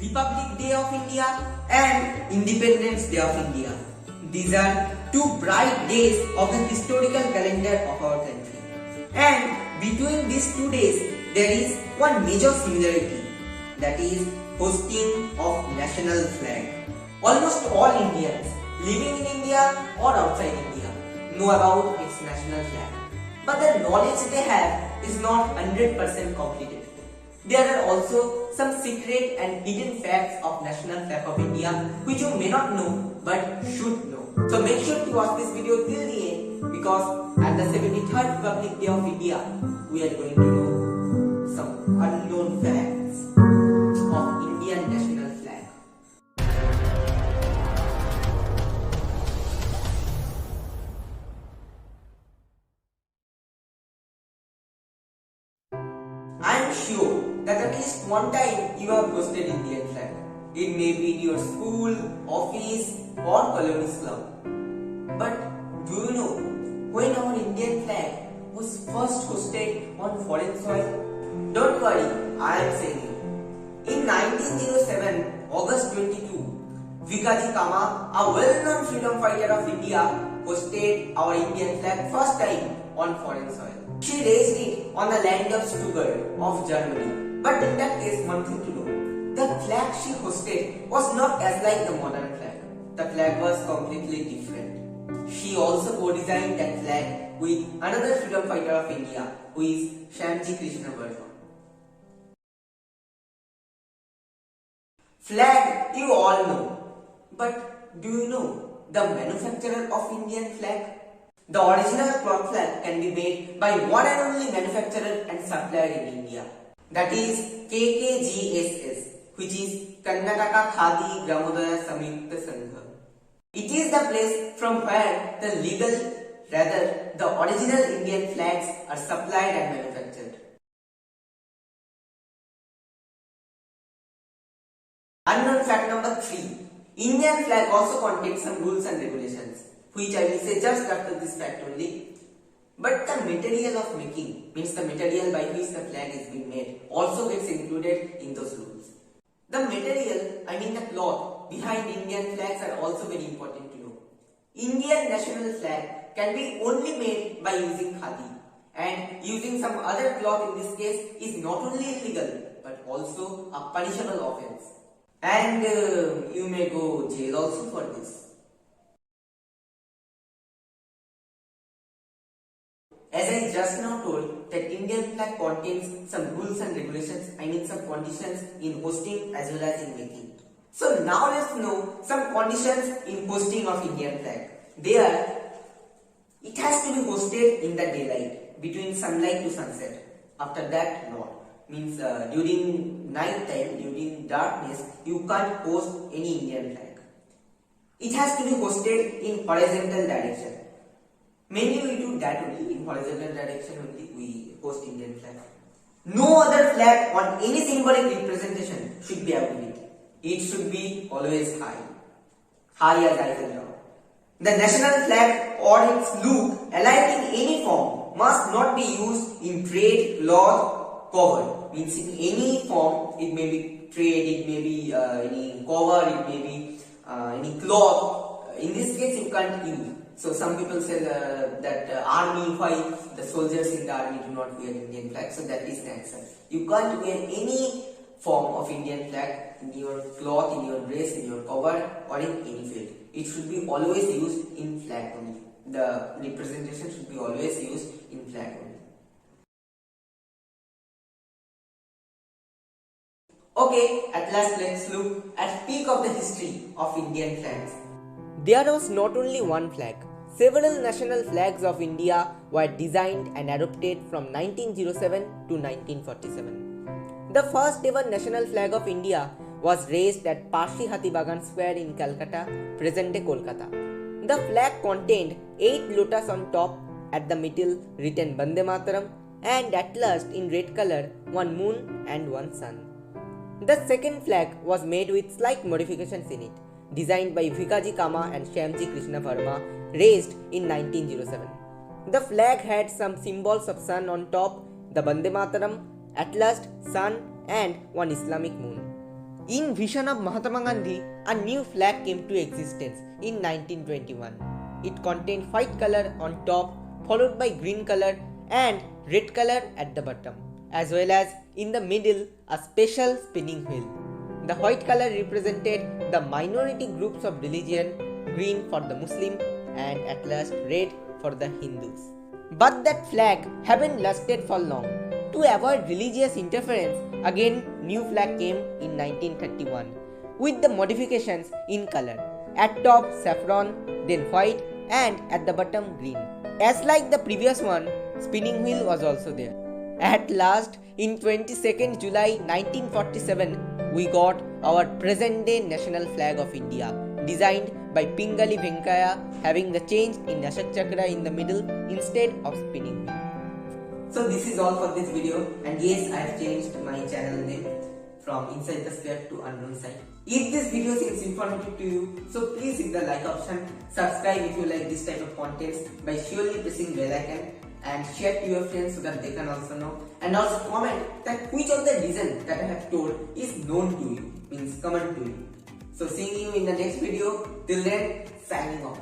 Republic Day of India and Independence Day of India. These are two bright days of the historical calendar of our country. And between these 2 days, there is one major similarity, that is hosting of national flag. Almost all Indians living in India or outside India know about its national flag. But the knowledge they have is not 100% completed. There are also some secret and hidden facts of national flag of India which you may not know but should know. So make sure to watch this video till the end, because at the 73rd Republic Day of India we are going to know some unknown facts of Indian national flag. I am sure that at least one time you have hosted Indian flag. It may be in your school, office or colony club. But do you know when our Indian flag was first hosted on foreign soil? Don't worry, I am saying you. In 1907, August 22, Bhikaji Cama, a well-known freedom fighter of India, hosted our Indian flag first time on foreign soil. She raised it on the land of Stuttgart of Germany. But in that case, one thing to know, the flag she hosted was not as like the modern flag. The flag was completely different. She also co-designed that flag with another freedom fighter of India, who is Shyamji Krishna Varma. Flag you all know, but do you know the manufacturer of Indian flag? The original cloth flag can be made by one and only manufacturer and supplier in India. That is KKGSS, which is Karnataka Khadi Gramodaya Samyukta Sangha. It is the place from where the original Indian flags are supplied and manufactured. Unknown fact number 3. Indian flag also contains some rules and regulations, which I will say just after this fact only. But the material of making, means the material by which the flag is being made, also gets included in those rules. The material, I mean the cloth behind Indian flags are also very important to know. Indian national flag can be only made by using khadi, and using some other cloth in this case is not only illegal but also a punishable offense. And you may go jail also for this. As I just now told that Indian flag contains some rules and regulations, I mean some conditions in hosting as well as in making. So now let's know some conditions in hosting of Indian flag. It has to be hosted in the daylight, between sunlight to sunset. After that, not. Means during night time, during darkness, you can't host any Indian flag. It has to be hosted in horizontal direction. Mainly we do that only, in horizontal direction only we host Indian flag. No other flag on any symbolic representation should be above it. It should be always high. High as Eiffel Tower. The national flag or its look alike in any form must not be used in trade, cloth, cover. Means in any form, it may be trade, it may be any cover, it may be any cloth. In this case you can't use. So some people say that army, why the soldiers in the army do not wear Indian flag? So that is the answer. You can't wear any form of Indian flag in your cloth, in your dress, in your cover or in any field. It should be always used in flag only. The representation should be always used in flag only. Okay, at last let's look at peak of the history of Indian flags. There was not only one flag. Several national flags of India were designed and adopted from 1907 to 1947. The first ever national flag of India was raised at Pashi Hati Bagan Square in Calcutta, present-day Kolkata. The flag contained 8 lotus on top, at the middle written Bande Mataram, and at last in red color one moon and one sun. The second flag was made with slight modifications in it, designed by Bhikaji Cama and Shyamji Krishna Varma, raised in 1907. The flag had some symbols of sun on top, the Bande Mataram, at last sun and one Islamic moon. In vision of Mahatma Gandhi, a new flag came to existence in 1921. It contained white color on top, followed by green color and red color at the bottom, as well as in the middle a special spinning wheel. The white color represented the minority groups of religion, green for the Muslim, and at last red for the Hindus. But that flag haven't lasted for long. To avoid religious interference, again new flag came in 1931 with the modifications in color. At top saffron, then white, and at the bottom green. As like the previous one, spinning wheel was also there. At last, in 22nd July 1947, we got our present day national flag of India, designed by Pingali Venkaya, having the change in Ashok Chakra in the middle instead of spinning wheel. So this is all for this video, and yes, I have changed my channel name from Inside the Square to Unknown Side. If this video seems informative to you, so please hit the like option, subscribe if you like this type of contents by surely pressing bell icon, and share to your friends so that they can also know, and also comment that which of the reason that I have told is known to you, means common to you. So seeing you in the next video, till then, signing off.